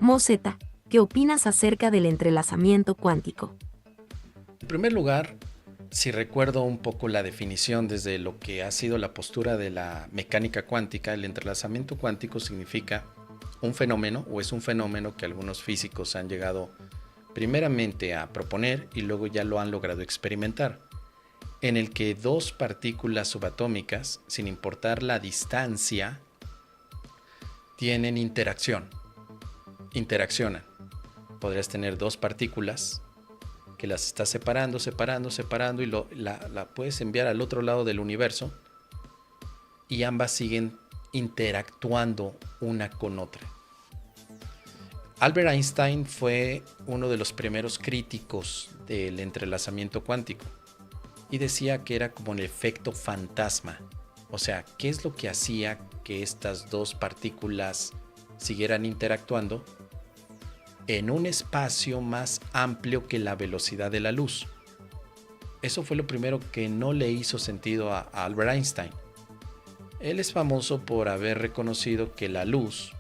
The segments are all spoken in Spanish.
Moseta, ¿qué opinas acerca del entrelazamiento cuántico? En primer lugar, si recuerdo un poco la definición desde lo que ha sido la postura de la mecánica cuántica, el entrelazamiento cuántico significa un fenómeno o es un fenómeno que algunos físicos han llegado primeramente a proponer y luego ya lo han logrado experimentar, en el que dos partículas subatómicas, sin importar la distancia, tienen interaccionan. Podrías tener dos partículas que las estás separando y la puedes enviar al otro lado del universo y ambas siguen interactuando una con otra. Albert Einstein fue uno de los primeros críticos del entrelazamiento cuántico y decía que era como el efecto fantasma. O sea, ¿qué es lo que hacía que estas dos partículas siguieran interactuando en un espacio más amplio que la velocidad de la luz? Eso fue lo primero que no le hizo sentido a Albert Einstein. Él es famoso por haber reconocido que la luz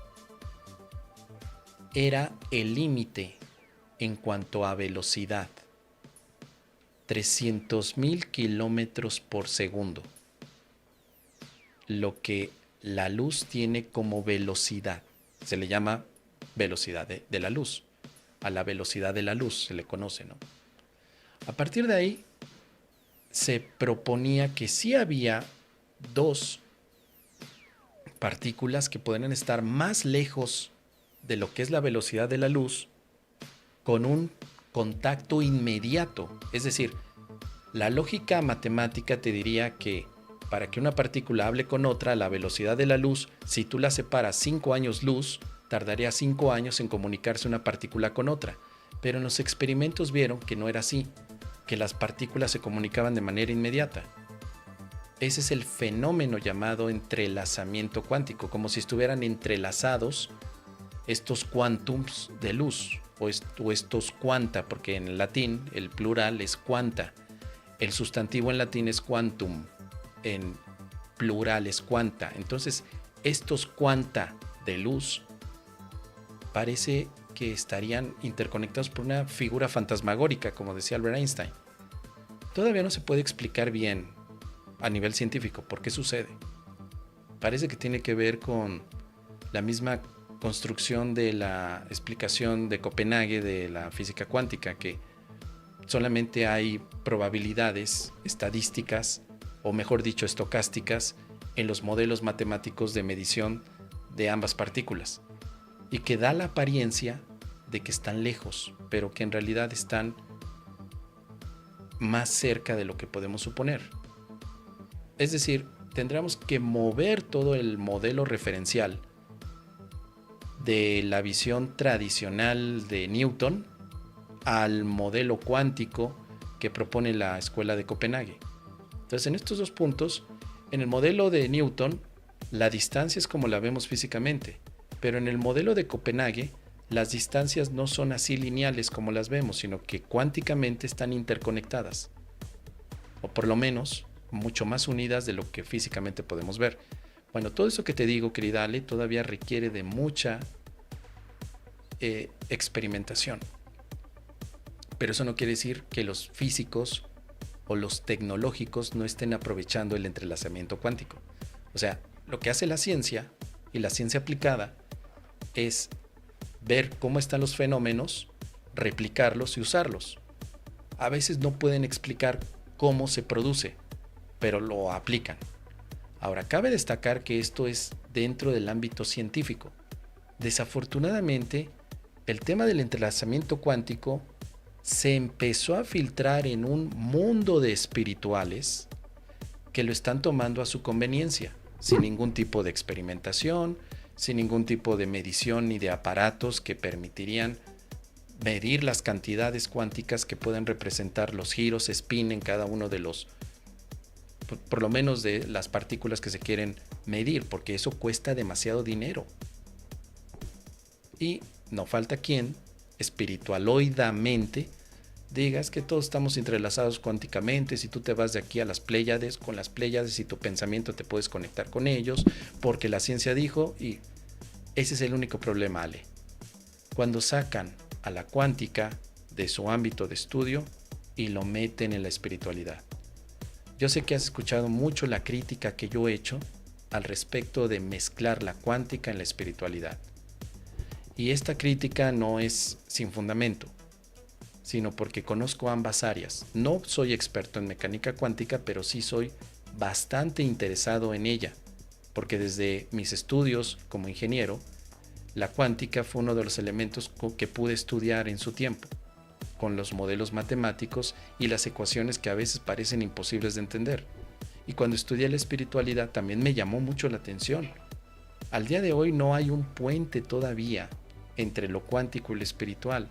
era el límite en cuanto a velocidad. 300,000 kilómetros por segundo. Lo que la luz tiene como velocidad. Se le llama velocidad de la luz. A la velocidad de la luz se le conoce, ¿no? A partir de ahí se proponía que sí había dos partículas que podrían estar más lejos de lo que es la velocidad de la luz con un contacto inmediato. Es decir, la lógica matemática te diría que para que una partícula hable con otra a la velocidad de la luz, si tú la separas 5 años luz, tardaría 5 años en comunicarse una partícula con otra. Pero en los experimentos vieron que no era así, que las partículas se comunicaban de manera inmediata. Ese es el fenómeno llamado entrelazamiento cuántico, como si estuvieran entrelazados estos quantums de luz o estos quanta, porque en latín el plural es quanta. El sustantivo en latín es quantum, en plural es quanta. Entonces, estos quanta de luz parece que estarían interconectados por una figura fantasmagórica, como decía Albert Einstein. Todavía no se puede explicar bien a nivel científico por qué sucede. Parece que tiene que ver con la misma construcción de la explicación de Copenhague de la física cuántica, que solamente hay probabilidades estadísticas, o mejor dicho, estocásticas, en los modelos matemáticos de medición de ambas partículas, y que da la apariencia de que están lejos, pero que en realidad están más cerca de lo que podemos suponer. Es decir, tendremos que mover todo el modelo referencial de la visión tradicional de Newton al modelo cuántico que propone la escuela de Copenhague. Entonces, en estos dos puntos, en el modelo de Newton, la distancia es como la vemos físicamente, pero en el modelo de Copenhague, las distancias no son así lineales como las vemos, sino que cuánticamente están interconectadas, o por lo menos mucho más unidas de lo que físicamente podemos ver. Bueno, todo eso que te digo, querida Ale, todavía requiere de mucha experimentación. Pero eso no quiere decir que los físicos o los tecnológicos no estén aprovechando el entrelazamiento cuántico. O sea, lo que hace la ciencia y la ciencia aplicada es ver cómo están los fenómenos, replicarlos y usarlos. A veces no pueden explicar cómo se produce, pero lo aplican. Ahora, cabe destacar que esto es dentro del ámbito científico. Desafortunadamente, el tema del entrelazamiento cuántico se empezó a filtrar en un mundo de espirituales que lo están tomando a su conveniencia, sin ningún tipo de experimentación, sin ningún tipo de medición ni de aparatos que permitirían medir las cantidades cuánticas que pueden representar los giros spin en cada uno de los, por lo menos de las partículas que se quieren medir, porque eso cuesta demasiado dinero. Y no falta quien, espiritualoidamente, digas que todos estamos entrelazados cuánticamente. Si tú te vas de aquí a las Pléyades, con las Pléyades y tu pensamiento te puedes conectar con ellos, porque la ciencia dijo, y ese es el único problema, Ale. cuando sacan a la cuántica de su ámbito de estudio y lo meten en la espiritualidad. Yo sé que has escuchado mucho la crítica que yo he hecho al respecto de mezclar la cuántica en la espiritualidad. Y esta crítica no es sin fundamento, sino porque conozco ambas áreas. No soy experto en mecánica cuántica, pero sí soy bastante interesado en ella, porque desde mis estudios como ingeniero, la cuántica fue uno de los elementos que pude estudiar en su tiempo, con los modelos matemáticos y las ecuaciones que a veces parecen imposibles de entender. Y cuando estudié la espiritualidad también me llamó mucho la atención. Al día de hoy no hay un puente todavía entre lo cuántico y lo espiritual.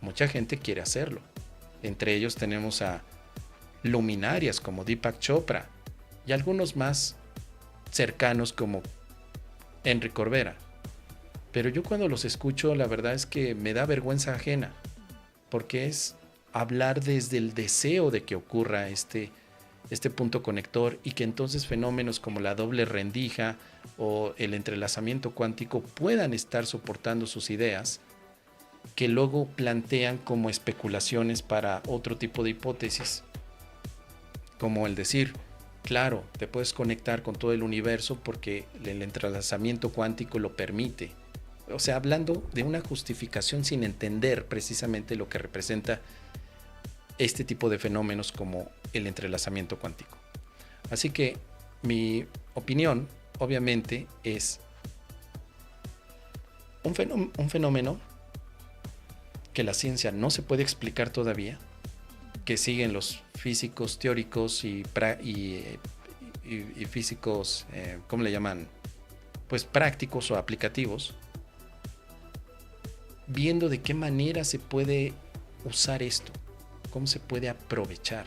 Mucha gente quiere hacerlo. Entre ellos tenemos a luminarias como Deepak Chopra y algunos más cercanos como Enrique Corbera. Pero yo cuando los escucho, la verdad es que me da vergüenza ajena, porque es hablar desde el deseo de que ocurra este punto conector y que entonces fenómenos como la doble rendija o el entrelazamiento cuántico puedan estar soportando sus ideas, que luego plantean como especulaciones para otro tipo de hipótesis, como el decir, claro, te puedes conectar con todo el universo porque el entrelazamiento cuántico lo permite. O sea, hablando de una justificación sin entender precisamente lo que representa este tipo de fenómenos como el entrelazamiento cuántico. Así que mi opinión, obviamente, es un fenómeno que la ciencia no se puede explicar todavía, que siguen los físicos teóricos y físicos, ¿cómo le llaman? Pues prácticos o aplicativos, viendo de qué manera se puede usar esto, cómo se puede aprovechar,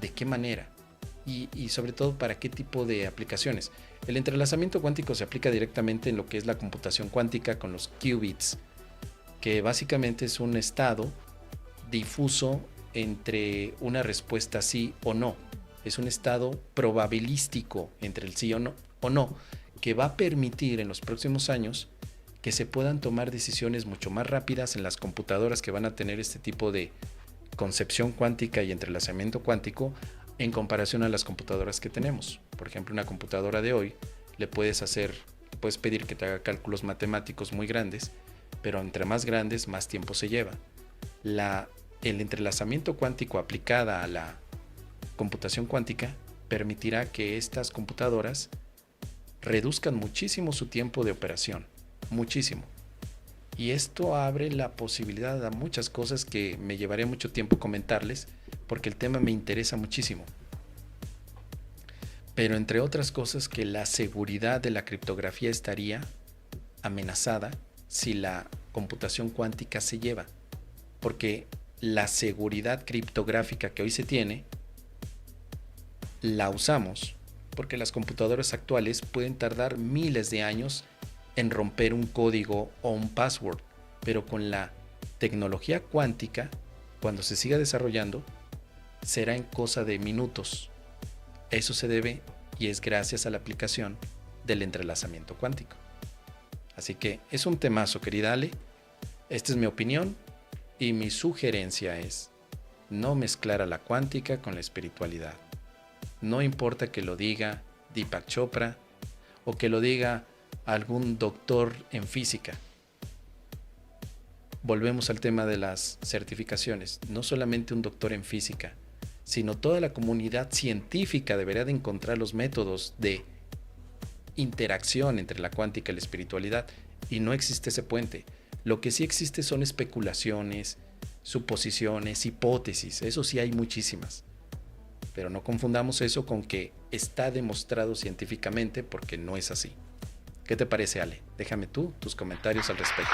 de qué manera y sobre todo para qué tipo de aplicaciones. El entrelazamiento cuántico se aplica directamente en lo que es la computación cuántica con los qubits, que básicamente es un estado difuso entre una respuesta sí o no. Es un estado probabilístico entre el sí o no, que va a permitir en los próximos años que se puedan tomar decisiones mucho más rápidas en las computadoras que van a tener este tipo de concepción cuántica y entrelazamiento cuántico en comparación a las computadoras que tenemos. Por ejemplo, una computadora de hoy le puedes pedir que te haga cálculos matemáticos muy grandes, pero entre más grandes, más tiempo se lleva. El entrelazamiento cuántico aplicada a la computación cuántica permitirá que estas computadoras reduzcan muchísimo su tiempo de operación, muchísimo. Y esto abre la posibilidad a muchas cosas que me llevaré mucho tiempo comentarles, porque el tema me interesa muchísimo. Pero entre otras cosas, que la seguridad de la criptografía estaría amenazada si la computación cuántica se lleva, porque la seguridad criptográfica que hoy se tiene la usamos porque las computadoras actuales pueden tardar miles de años en romper un código o un password, pero con la tecnología cuántica, cuando se siga desarrollando, será en cosa de minutos. Eso se debe y es gracias a la aplicación del entrelazamiento cuántico. Así que es un temazo, querida Ale. Esta es mi opinión y mi sugerencia es no mezclar a la cuántica con la espiritualidad. No importa que lo diga Deepak Chopra o que lo diga algún doctor en física. Volvemos al tema de las certificaciones. No solamente un doctor en física, sino toda la comunidad científica deberá de encontrar los métodos de interacción entre la cuántica y la espiritualidad, y no existe ese puente. Lo que sí existe son especulaciones, suposiciones, hipótesis. Eso sí hay muchísimas, pero no confundamos eso con que está demostrado científicamente, porque no es así. ¿Qué te parece, Ale? Déjame tus comentarios al respecto.